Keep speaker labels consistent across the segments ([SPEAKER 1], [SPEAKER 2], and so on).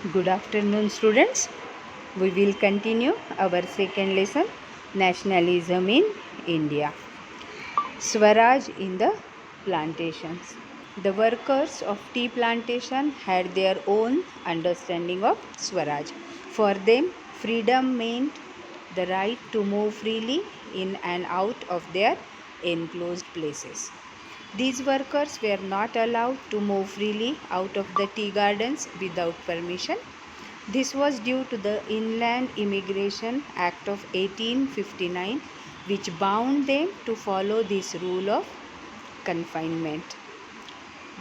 [SPEAKER 1] Good afternoon, students. We will continue our second lesson, Nationalism in India. Swaraj in the plantations. The workers of tea plantation had their own understanding of Swaraj. For them, freedom meant the right to move freely in and out of their enclosed places. These workers were not allowed to move freely out of the tea gardens without permission. This was due to the Inland Immigration Act of 1859, which bound them to follow this rule of confinement.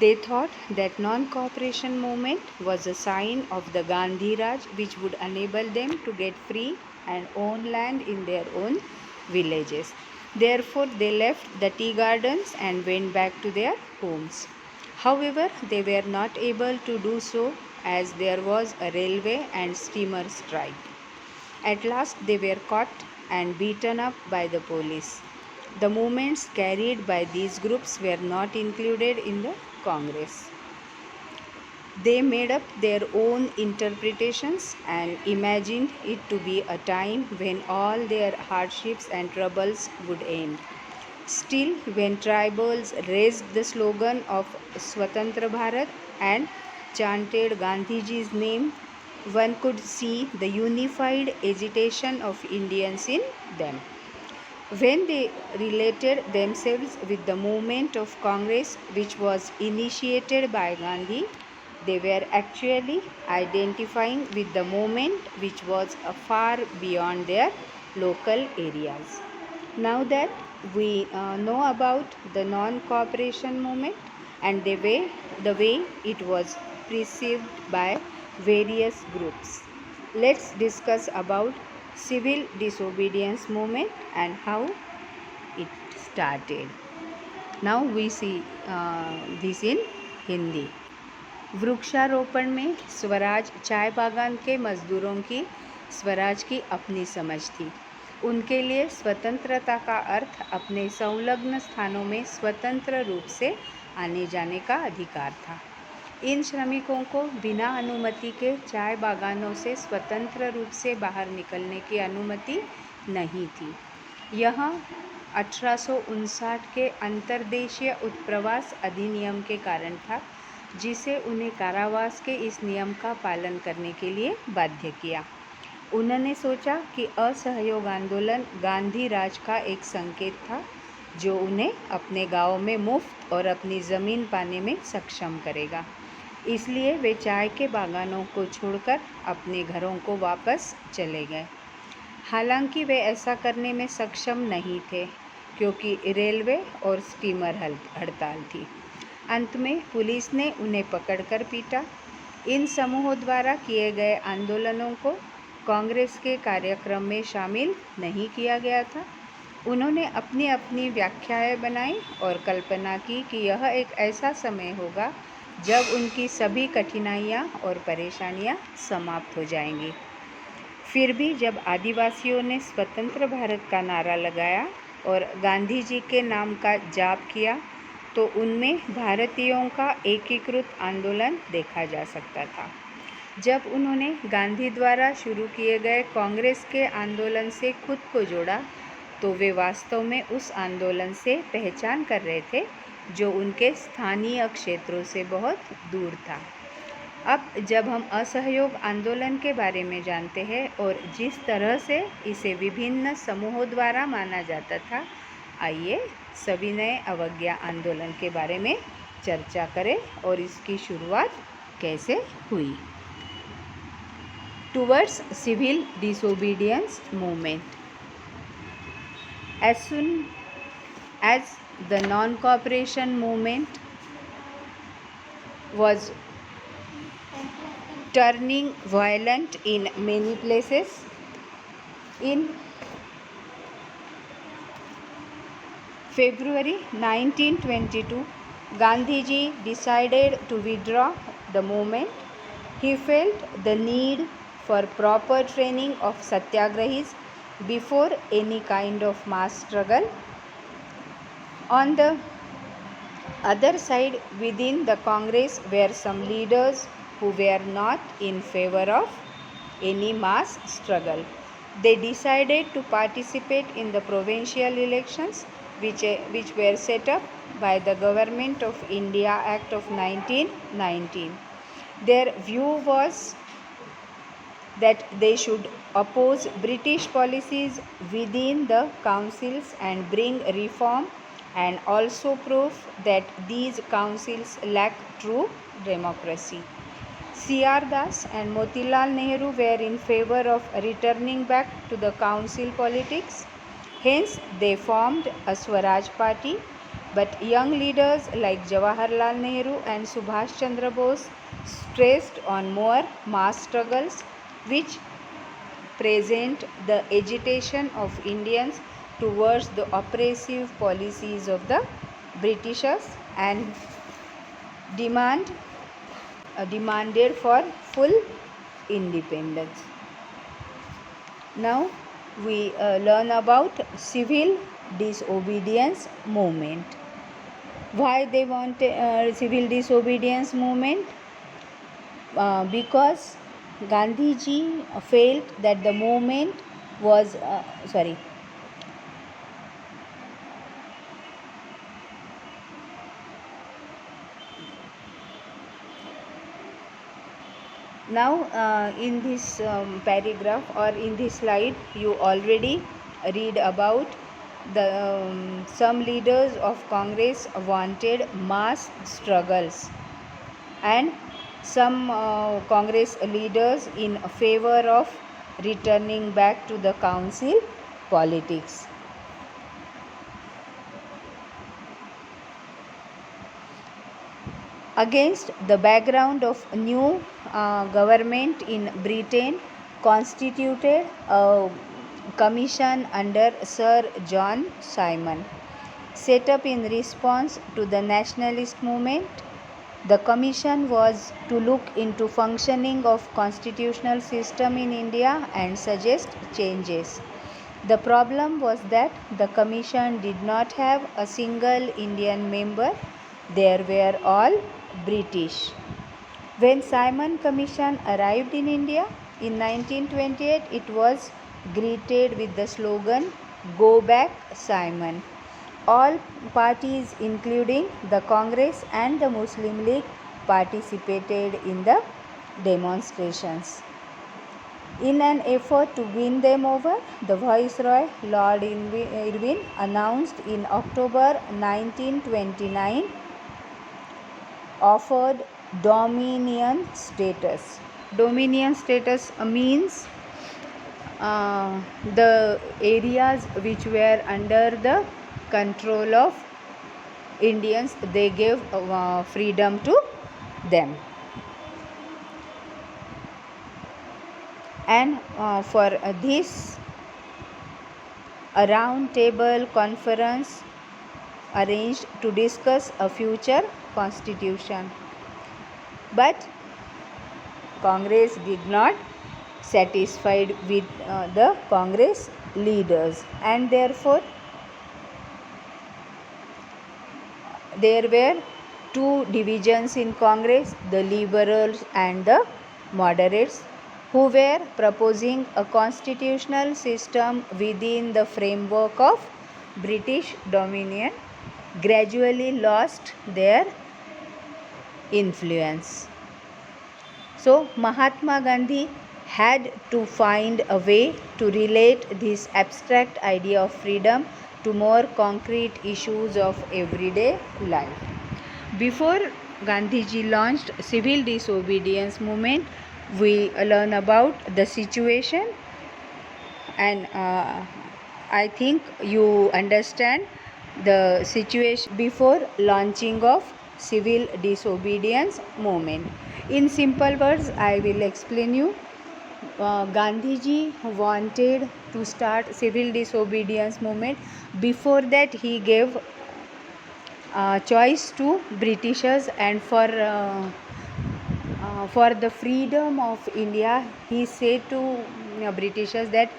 [SPEAKER 1] They thought that non-cooperation movement was a sign of the Gandhi Raj, which would enable them to get free and own land in their own villages. Therefore, they left the tea gardens and went back to their homes. However, they were not able to do so as there was a railway and steamer strike. At last, they were caught and beaten up by the police. The movements carried by these groups were not included in the Congress. They made up their own interpretations and imagined it to be a time when all their hardships and troubles would end. Still, when tribals raised the slogan of Swatantra Bharat and chanted Gandhiji's name, one could see the unified agitation of Indians in them. When they related themselves with the movement of Congress, which was initiated by Gandhi, they were actually identifying with the movement which was far beyond their local areas. Now that we know about the non-cooperation movement and the way it was perceived by various groups, let's discuss about civil disobedience movement and how it started. Now we see this in Hindi. वृक्षारोपण में स्वराज चाय बागान के मजदूरों की स्वराज की अपनी समझ थी। उनके लिए स्वतंत्रता का अर्थ अपने संलग्न स्थानों में स्वतंत्र रूप से आने जाने का अधिकार था। इन श्रमिकों को बिना अनुमति के चाय बागानों से स्वतंत्र रूप से बाहर निकलने की अनुमति नहीं थी। यह 1859 के अंतर्देशीय उत्प्रवास अधिनियम के कारण था, जिसे उन्हें कारावास के इस नियम का पालन करने के लिए बाध्य किया। उन्होंने सोचा कि असहयोग आंदोलन गांधी राज का एक संकेत था, जो उन्हें अपने गांव में मुफ्त और अपनी ज़मीन पाने में सक्षम करेगा। इसलिए वे चाय के बागानों को छोड़कर अपने घरों को वापस चले गए। हालांकि वे ऐसा करने में सक्षम नहीं थे, क्योंकि रेलवे और स्टीमर हड़ताल थी। अंत में पुलिस ने उन्हें पकड़कर पीटा। इन समूहों द्वारा किए गए आंदोलनों को कांग्रेस के कार्यक्रम में शामिल नहीं किया गया था। उन्होंने अपनी अपनी व्याख्याएं बनाई और कल्पना की कि यह एक ऐसा समय होगा जब उनकी सभी कठिनाइयां और परेशानियां समाप्त हो जाएंगी। फिर भी जब आदिवासियों ने स्वतंत्र भारत का नारा लगाया और गांधी जी के नाम का जाप किया, तो उनमें भारतीयों का एकीकृत आंदोलन देखा जा सकता था। जब उन्होंने गांधी द्वारा शुरू किए गए कांग्रेस के आंदोलन से खुद को जोड़ा, तो वे वास्तव में उस आंदोलन से पहचान कर रहे थे जो उनके स्थानीय क्षेत्रों से बहुत दूर था। अब जब हम असहयोग आंदोलन के बारे में जानते हैं और जिस तरह से इसे विभिन्न समूहों द्वारा माना जाता था, आइए सविनय अवज्ञा आंदोलन के बारे में चर्चा करें और इसकी शुरुआत कैसे हुई। Towards civil disobedience movement. As soon as the non-cooperation movement was turning violent in many places, in February 1922, Gandhiji decided to withdraw the movement. He felt the need for proper training of satyagrahis before any kind of mass struggle. On the other side, within the Congress were some leaders who were not in favor of any mass struggle. They decided to participate in the provincial elections which were set up by the Government of India Act of 1919. Their view was that they should oppose British policies within the councils and bring reform, and also prove that these councils lack true democracy. C.R. Das and Motilal Nehru were in favor of returning back to the council politics. Hence, they formed a Swaraj Party. But young leaders like Jawaharlal Nehru and Subhash Chandra Bose stressed on more mass struggles, which present the agitation of Indians towards the oppressive policies of the Britishers and demanded for full independence. Now we learn about civil disobedience movement. Why they want civil disobedience movement? Because Gandhiji felt that the movement was Now in this paragraph or in this slide you already read about the some leaders of Congress wanted mass struggles, and some Congress leaders in favor of returning back to the council politics. Against the background of new government in Britain constituted a commission under Sir John Simon, set up in response to the nationalist movement. The commission was to look into functioning of constitutional system in India and suggest changes. The problem was that the commission did not have a single Indian member. They were all British. When Simon Commission arrived in India in 1928, it was greeted with the slogan, "Go back, Simon." All parties, including the Congress and the Muslim League, participated in the demonstrations. In an effort to win them over, the Viceroy, Lord Irwin, announced in October 1929 offered dominion status. Dominion status means the areas which were under the control of Indians, they gave freedom to them. And for this, a round table conference arranged to discuss a future constitution. But Congress did not satisfied with the Congress leaders, and therefore there were two divisions in Congress, the liberals and the moderates, who were proposing a constitutional system within the framework of British dominion, gradually lost their influence. So Mahatma Gandhi had to find a way to relate this abstract idea of freedom to more concrete issues of everyday life. Before Gandhiji launched civil disobedience movement, we learn about the situation, and I think you understand the situation before launching of civil disobedience movement. In simple words, I will explain you. Gandhiji wanted to start civil disobedience movement. Before that, he gave choice to Britishers, and for the freedom of India, he said to Britishers that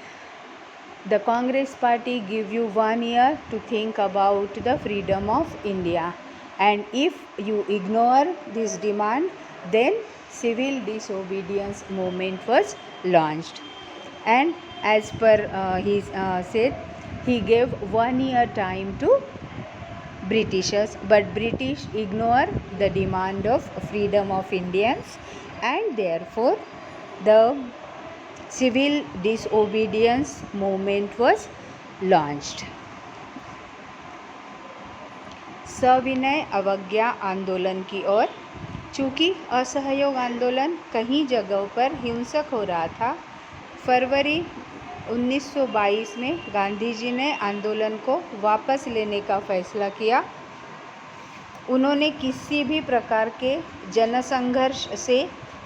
[SPEAKER 1] the Congress party give you 1 year to think about the freedom of India, and if you ignore this demand, then civil disobedience movement was launched. And as per he said, he gave 1 year time to Britishers, but British ignore the demand of freedom of Indians, and therefore the civil disobedience movement was launched. सविनय अवज्ञा आंदोलन की ओर। चूँकि असहयोग आंदोलन कई जगहों पर हिंसक हो रहा था, फरवरी 1922 में गांधी जी ने आंदोलन को वापस लेने का फैसला किया। उन्होंने किसी भी प्रकार के जनसंघर्ष से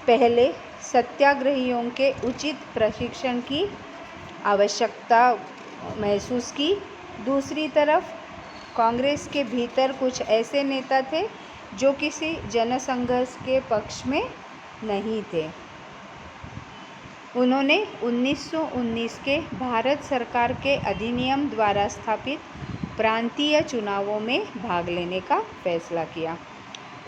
[SPEAKER 1] पहले सत्याग्रहियों के उचित प्रशिक्षण की आवश्यकता महसूस की। दूसरी तरफ कांग्रेस के भीतर कुछ ऐसे नेता थे जो किसी जनसंघर्ष के पक्ष में नहीं थे। उन्होंने 1919 के भारत सरकार के अधिनियम द्वारा स्थापित प्रांतीय चुनावों में भाग लेने का फैसला किया।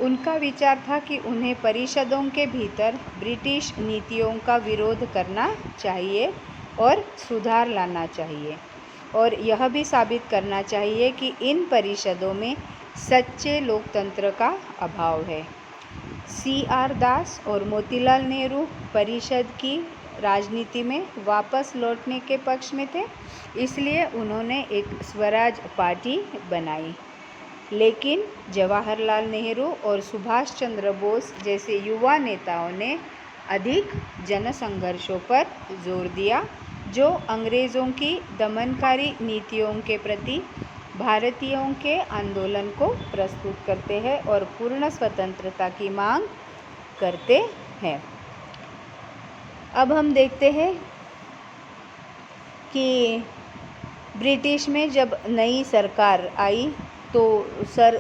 [SPEAKER 1] उनका विचार था कि उन्हें परिषदों के भीतर ब्रिटिश नीतियों का विरोध करना चाहिए और सुधार लाना चाहिए, और यह भी साबित करना चाहिए कि इन परिषदों में सच्चे लोकतंत्र का अभाव है। C.R. दास और मोतीलाल नेहरू परिषद की राजनीति में वापस लौटने के पक्ष में थे, इसलिए उन्होंने एक स्वराज पार्टी बनाई। लेकिन जवाहरलाल नेहरू और सुभाष चंद्र बोस जैसे युवा नेताओं ने अधिक जनसंघर्षों पर जोर दिया, जो अंग्रेज़ों की दमनकारी नीतियों के प्रति भारतीयों के आंदोलन को प्रस्तुत करते हैं और पूर्ण स्वतंत्रता की मांग करते हैं। अब हम देखते हैं कि ब्रिटिश में जब नई सरकार आई तो सर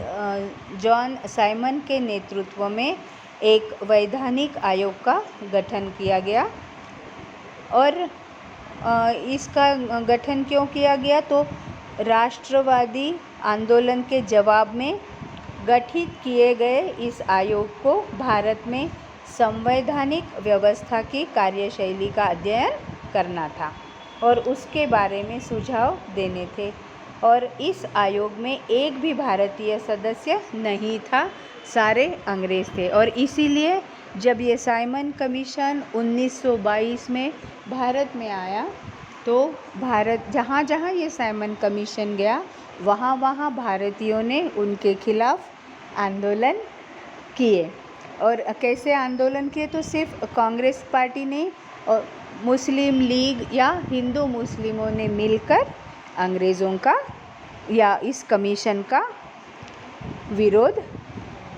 [SPEAKER 1] जॉन साइमन के नेतृत्व में एक वैधानिक आयोग का गठन किया गया। और इसका गठन क्यों किया गया, तो राष्ट्रवादी आंदोलन के जवाब में गठित किए गए इस आयोग को भारत में संवैधानिक व्यवस्था की कार्यशैली का अध्ययन करना था और उसके बारे में सुझाव देने थे। और इस आयोग में एक भी भारतीय सदस्य नहीं था, सारे अंग्रेज़ थे। और इसीलिए जब ये साइमन कमीशन 1922 में भारत में आया तो जहाँ जहाँ ये साइमन कमीशन गया वहाँ वहाँ भारतीयों ने उनके खिलाफ आंदोलन किए। और कैसे आंदोलन किए, तो सिर्फ कांग्रेस पार्टी ने और मुस्लिम लीग या हिंदू मुस्लिमों ने मिलकर अंग्रेज़ों का या इस कमीशन का विरोध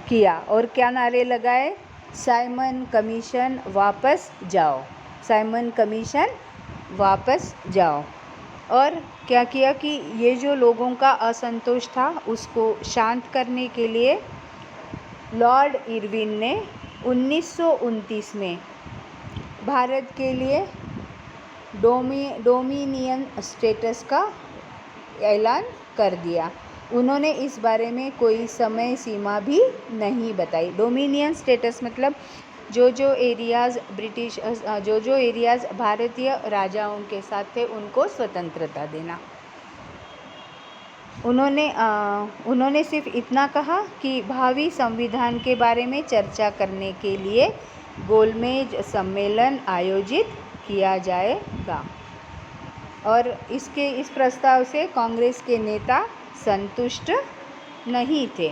[SPEAKER 1] किया। और क्या नारे लगाए, साइमन कमीशन वापस जाओ, साइमन कमीशन वापस जाओ। और क्या किया कि ये जो लोगों का असंतोष था उसको शांत करने के लिए लॉर्ड इरविन ने 1929 में भारत के लिए डोमिनियन स्टेटस का ऐलान कर दिया। उन्होंने इस बारे में कोई समय सीमा भी नहीं बताई। डोमिनियन स्टेटस मतलब जो एरियाज़ भारतीय राजाओं के साथ थे उनको स्वतंत्रता देना। उन्होंने सिर्फ इतना कहा कि भावी संविधान के बारे में चर्चा करने के लिए गोलमेज सम्मेलन आयोजित किया जाएगा। और इस प्रस्ताव से कांग्रेस के नेता संतुष्ट नहीं थे।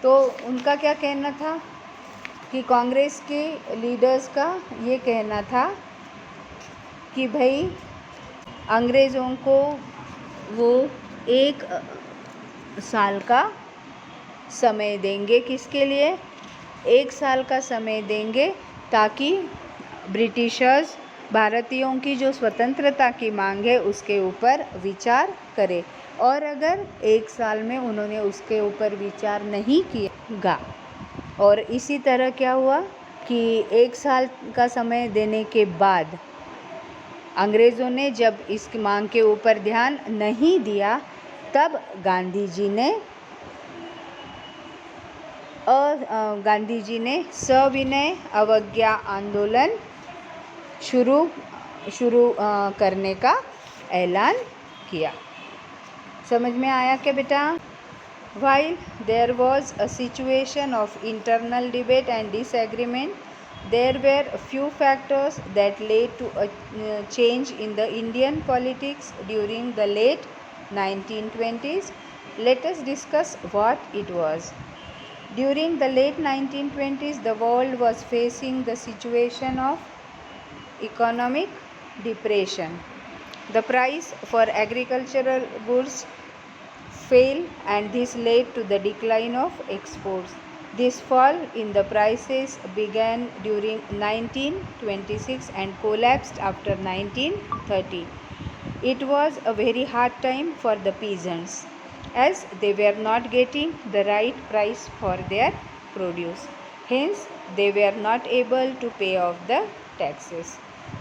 [SPEAKER 1] तो उनका क्या कहना था कि कांग्रेस के लीडर्स का ये कहना था कि भाई अंग्रेज़ों को वो 1 साल का समय देंगे। किसके लिए? 1 साल का समय देंगे ताकि ब्रिटिशर्स भारतीयों की जो स्वतंत्रता की मांग है उसके ऊपर विचार करें। और अगर 1 साल में उन्होंने उसके ऊपर विचार नहीं किया और इसी तरह क्या हुआ कि 1 साल का समय देने के बाद अंग्रेज़ों ने जब इस मांग के ऊपर ध्यान नहीं दिया, तब गांधी जी ने गांधी जी ने सविनय अवज्ञा आंदोलन शुरू करने का ऐलान किया। समझ में आया क्या बेटा? While there was a situation of internal debate and disagreement, there were a few factors that led to a change in the Indian politics during the late 1920s. Let us discuss what it was. During the late 1920s, the world was facing the situation of economic depression. The price for agricultural goods fell, and this led to the decline of exports. This fall in the prices began during 1926 and collapsed after 1930. It was a very hard time for the peasants, as they were not getting the right price for their produce. Hence, they were not able to pay off the taxes.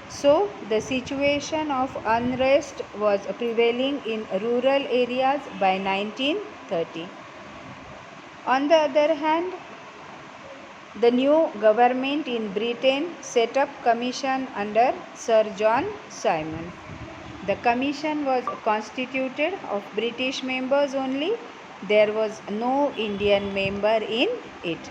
[SPEAKER 1] So, the situation of unrest was prevailing in rural areas by 1930. On the other hand, the new government in Britain set up commission under Sir John Simon. The commission was constituted of British members only. There was no Indian member in it.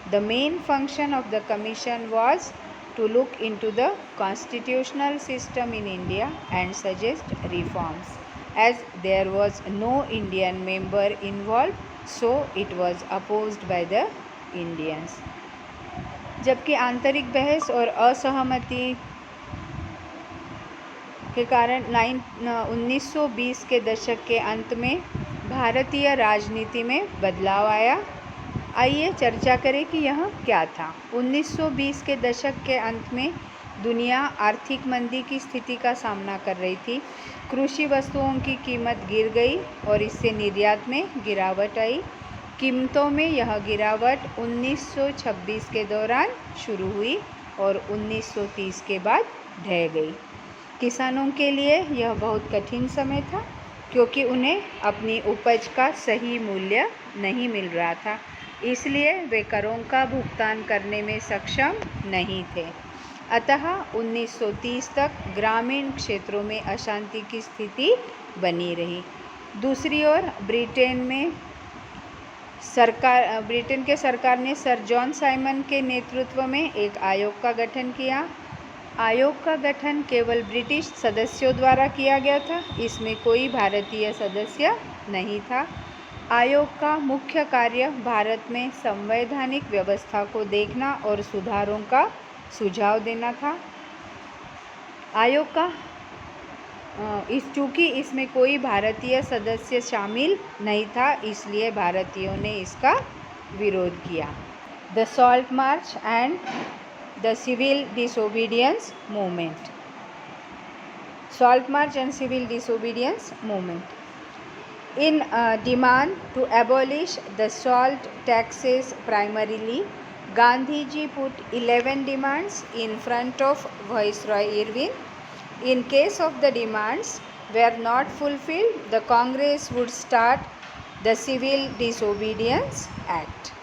[SPEAKER 1] The main function of the commission was to look into the constitutional system in India and suggest reforms. As there was no Indian member involved, so it was opposed by the Indians. जबकि आंतरिक बहस और असहमति के कारण 1920 के दशक के अंत में भारतीय राजनीति में बदलाव आया। आइए चर्चा करें कि यह क्या था। 1920 के दशक के अंत में दुनिया आर्थिक मंदी की स्थिति का सामना कर रही थी। कृषि वस्तुओं की कीमत गिर गई और इससे निर्यात में गिरावट आई। कीमतों में यह गिरावट 1926 के दौरान शुरू हुई और 1930 के बाद ढह गई। किसानों के लिए यह बहुत कठिन समय था, क्योंकि उन्हें अपनी उपज का सही मूल्य नहीं मिल रहा था, इसलिए वे करों का भुगतान करने में सक्षम नहीं थे। अतः 1930 तक ग्रामीण क्षेत्रों में अशांति की स्थिति बनी रही। दूसरी ओर ब्रिटेन के सरकार ने सर जॉन साइमन के नेतृत्व में एक आयोग का गठन किया। आयोग का गठन केवल ब्रिटिश सदस्यों द्वारा किया गया था, इसमें कोई भारतीय सदस्य नहीं था। आयोग का मुख्य कार्य भारत में संवैधानिक व्यवस्था को देखना और सुधारों का सुझाव देना था। आयोग का चूँकि इसमें कोई भारतीय सदस्य शामिल नहीं था, इसलिए भारतीयों ने इसका विरोध किया। The salt march and the civil disobedience movement. Salt March and Civil Disobedience Movement. In demand to abolish the salt taxes primarily, Gandhiji put 11 demands in front of Viceroy Irwin. In case of the demands were not fulfilled, the Congress would start the Civil Disobedience Act.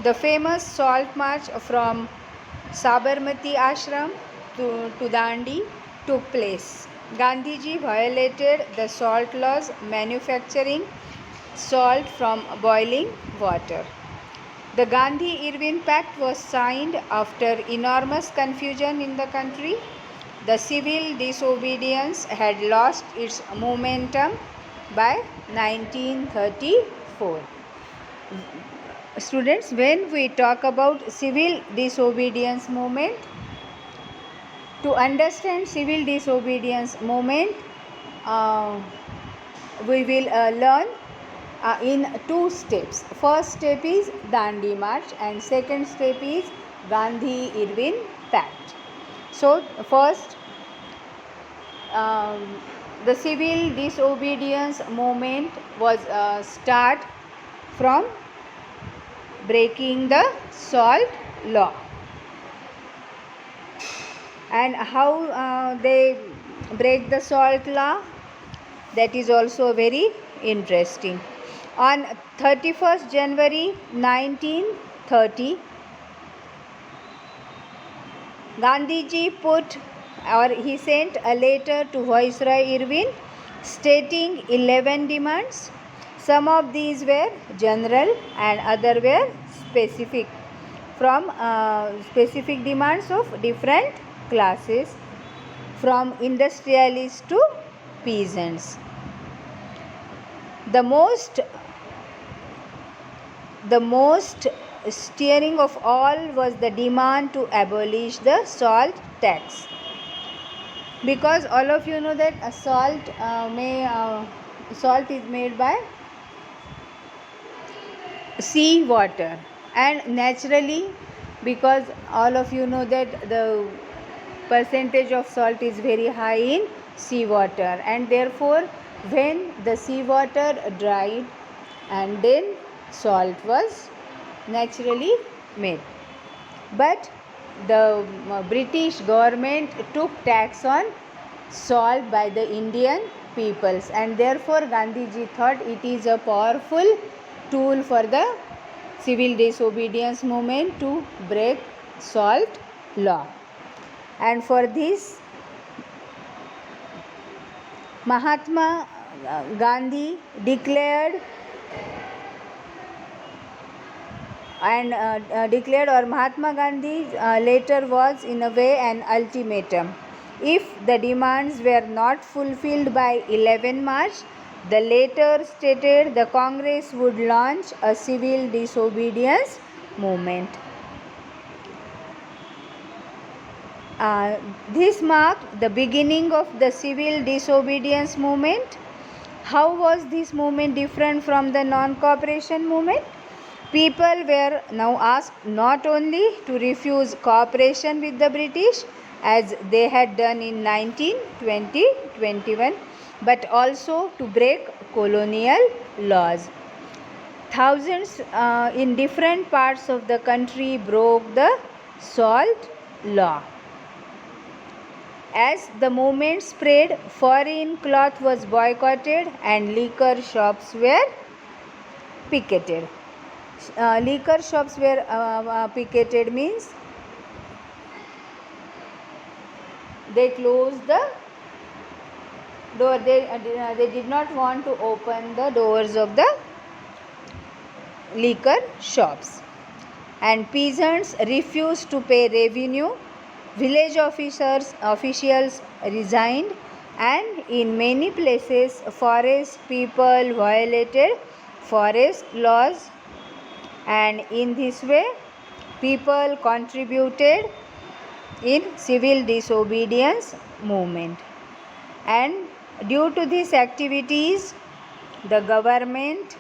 [SPEAKER 1] The famous Salt March from Sabarmati Ashram to Dandi took place. Gandhiji violated the salt laws, manufacturing salt from boiling water. The Gandhi-Irwin Pact was signed after enormous confusion in the country. The civil disobedience had lost its momentum by 1934. Students, when we talk about civil disobedience movement, to understand civil disobedience movement, we will learn in two steps. First step is Dandi March and second step is Gandhi-Irwin Pact. So first, the civil disobedience movement was start from breaking the salt law. And how they break the salt law, that is also very interesting. On 31st January 19 30, Gandhiji he sent a letter to Viceroy Irwin stating 11 demands. Some of these were general and other were specific from specific demands of different classes, from industrialists to peasants. The most steering of all was the demand to abolish the salt tax, because all of you know that salt is made by sea water, and naturally, because all of you know that the percentage of salt is very high in sea water, and therefore when the sea water dried, and then salt was naturally made. But the British government took tax on salt by the Indian peoples, and therefore Gandhiji thought it is a powerful tool for the civil disobedience movement to break salt law. And for this, Mahatma Gandhi declared or Mahatma Gandhi later was in a way an ultimatum. If the demands were not fulfilled by 11 March, the later stated the Congress would launch a civil disobedience movement. This marked the beginning of the civil disobedience movement. How was this movement different from the non-cooperation movement? People were now asked not only to refuse cooperation with the British, as they had done in 1920, 21, but also to break colonial laws. Thousands in different parts of the country broke the salt law. As the movement spread, foreign cloth was boycotted and liquor shops were picketed. Liquor shops were picketed means they closed the door. They did not want to open the doors of the liquor shops, and peasants refused to pay revenue. Village officials resigned, and in many places forest people violated forest laws, and in this way people contributed in civil disobedience movement. And due to these activities, the government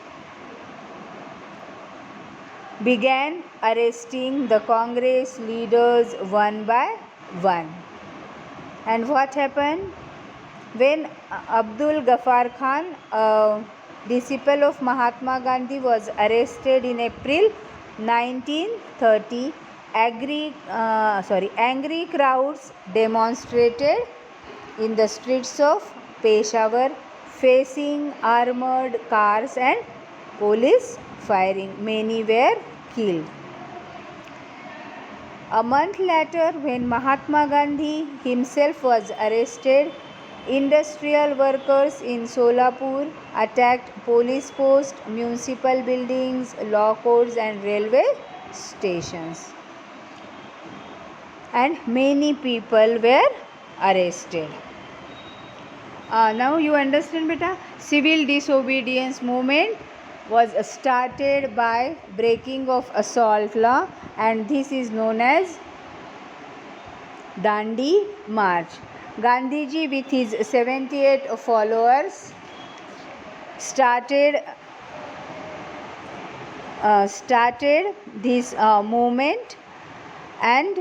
[SPEAKER 1] began arresting the Congress leaders one by one. And what happened? When Abdul Ghaffar Khan, a disciple of Mahatma Gandhi, was arrested in April 1930, angry crowds demonstrated in the streets of Peshawar, facing armored cars and police firing. Many were killed. A month later, when Mahatma Gandhi himself was arrested, industrial workers in Solapur attacked police posts, municipal buildings, law courts and railway stations. And many people were arrested. Now you understand, beta? Civil disobedience movement was started by breaking of assault law, and this is known as Dandi March. Gandhiji with his 78 followers started this movement, and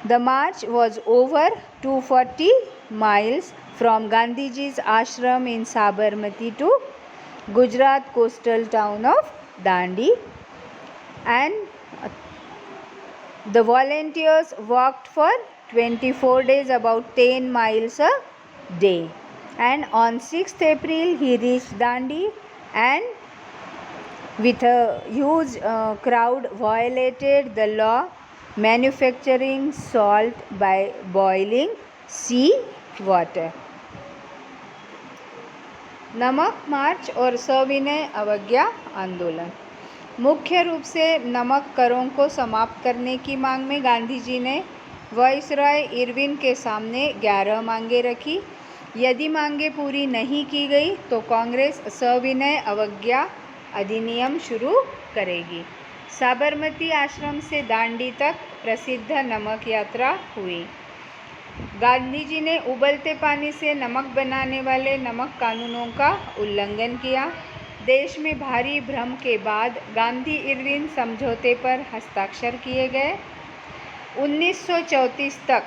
[SPEAKER 1] the march was over 240 miles from Gandhiji's ashram in Sabarmati to Gujarat coastal town of Dandi, and the volunteers walked for 24 days, about 10 miles a day, and on 6th April he reached Dandi, and with a huge crowd violated the law manufacturing salt by boiling sea water. नमक मार्च और सविनय अवज्ञा आंदोलन। मुख्य रूप से नमक करों को समाप्त करने की मांग में गांधी जी ने वाइसरॉय इरविन के सामने 11 मांगें रखी। यदि मांगें पूरी नहीं की गई तो कांग्रेस सविनय अवज्ञा अधिनियम शुरू करेगी। साबरमती आश्रम से दांडी तक प्रसिद्ध नमक यात्रा हुई। गांधी जी ने उबलते पानी से नमक बनाने वाले नमक कानूनों का उल्लंघन किया। देश में भारी भ्रम के बाद गांधी इरविन समझौते पर हस्ताक्षर किए गए। 1934 तक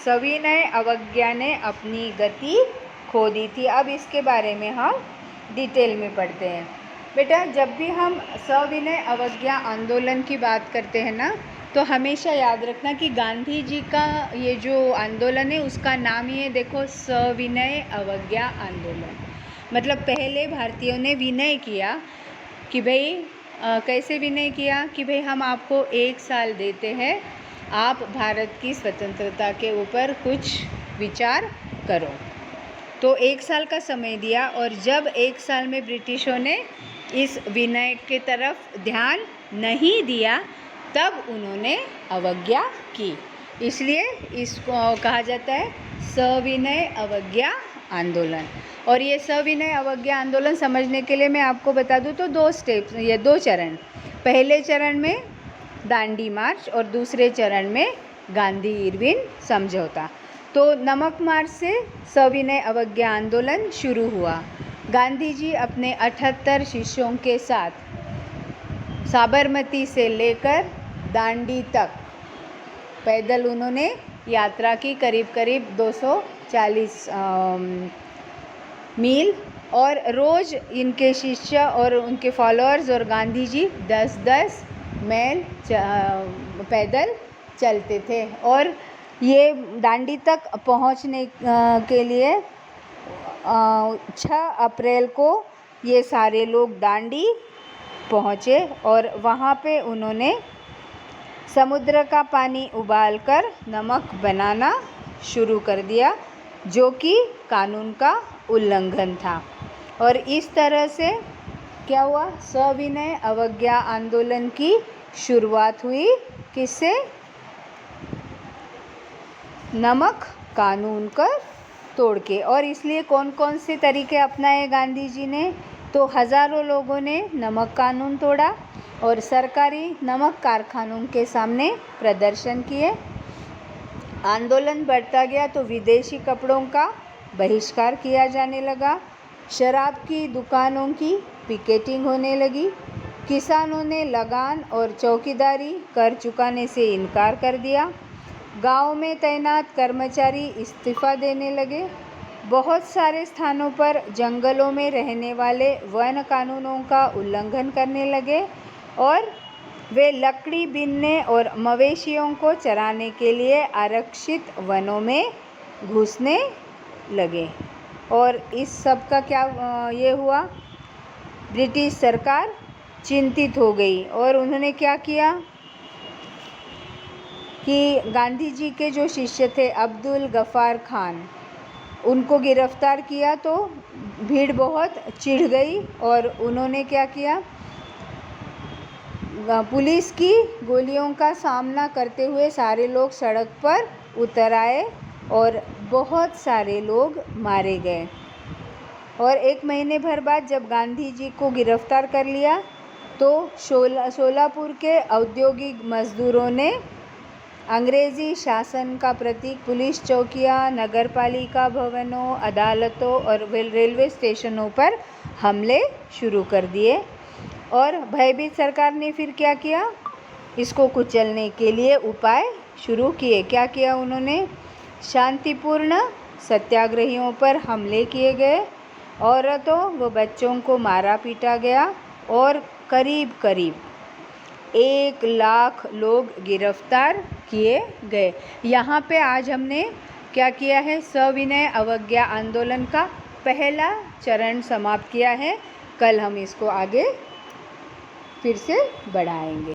[SPEAKER 1] सविनय अवज्ञा ने अपनी गति खो दी थी। अब इसके बारे में हम डिटेल में पढ़ते हैं। बेटा, जब भी हम सविनय अवज्ञा आंदोलन की बात करते हैं ना, तो हमेशा याद रखना कि गांधी जी का ये जो आंदोलन है उसका नाम ही है, देखो, सविनय अवज्ञा आंदोलन। मतलब पहले भारतीयों ने विनय किया कि भाई कैसे विनय किया कि भाई हम आपको 1 साल देते हैं, आप भारत की स्वतंत्रता के ऊपर कुछ विचार करो। तो 1 साल का समय दिया और जब 1 साल में ब्रिटिशों ने इस विनय के तरफ ध्यान नहीं दिया तब उन्होंने अवज्ञा की। इसलिए इसको कहा जाता है सविनय अवज्ञा आंदोलन। और ये सविनय अवज्ञा आंदोलन समझने के लिए मैं आपको बता दूं तो 2 स्टेप्स, ये 2 चरण। पहले चरण में दांडी मार्च और दूसरे चरण में गांधी इरविन समझौता। तो नमक मार्च से सविनय अवज्ञा आंदोलन शुरू हुआ। गांधी जी अपने 78 शिष्यों के साथ साबरमती से लेकर दांडी तक पैदल उन्होंने यात्रा की, करीब 240 मील। और रोज़ इनके शिष्य और उनके फॉलोअर्स और गांधी जी 10-10 मील पैदल चलते थे। और ये दांडी तक पहुंचने के लिए 6 अप्रैल को ये सारे लोग दांडी पहुँचे और वहाँ पे उन्होंने समुद्र का पानी उबालकर नमक बनाना शुरू कर दिया, जो कि कानून का उल्लंघन था। और इस तरह से क्या हुआ, सविनय अवज्ञा आंदोलन की शुरुआत हुई। किससे? नमक कानून का तोड़ के। और इसलिए कौन कौन से तरीके अपनाए गांधी जी ने? तो हज़ारों लोगों ने नमक कानून तोड़ा और सरकारी नमक कारखानों के सामने प्रदर्शन किए। आंदोलन बढ़ता गया तो विदेशी कपड़ों का बहिष्कार किया जाने लगा। शराब की दुकानों की पिकेटिंग होने लगी। किसानों ने लगान और चौकीदारी कर चुकाने से इनकार कर दिया। गांव में तैनात कर्मचारी इस्तीफा देने लगे। बहुत सारे स्थानों पर जंगलों में रहने वाले वन कानूनों का उल्लंघन करने लगे और वे लकड़ी बीनने और मवेशियों को चराने के लिए आरक्षित वनों में घुसने लगे। और इस सब का क्या ये हुआ, ब्रिटिश सरकार चिंतित हो गई और उन्होंने क्या किया कि गांधी जी के जो शिष्य थे अब्दुल गफ़ार खान, उनको गिरफ्तार किया। तो भीड़ बहुत चिढ़ गई और उन्होंने क्या किया, पुलिस की गोलियों का सामना करते हुए सारे लोग सड़क पर उतर आए और बहुत सारे लोग मारे गए। और 1 महीने भर बाद जब गांधी जी को गिरफ्तार कर लिया तो शोलापुर के औद्योगिक मजदूरों ने अंग्रेज़ी शासन का प्रतीक पुलिस चौकियां, नगरपालिका भवनों, अदालतों और रेलवे स्टेशनों पर हमले शुरू कर दिए। और भयभीत सरकार ने फिर क्या किया, इसको कुचलने के लिए उपाय शुरू किए। क्या किया उन्होंने? शांतिपूर्ण सत्याग्रहियों पर हमले किए गए, औरतों व बच्चों को मारा पीटा गया और करीब 1 लाख लोग गिरफ्तार किए गए। यहाँ पे आज हमने क्या किया है, सविनय अवज्ञा आंदोलन का पहला चरण समाप्त किया है। कल हम इसको आगे फिर से बढ़ाएंगे।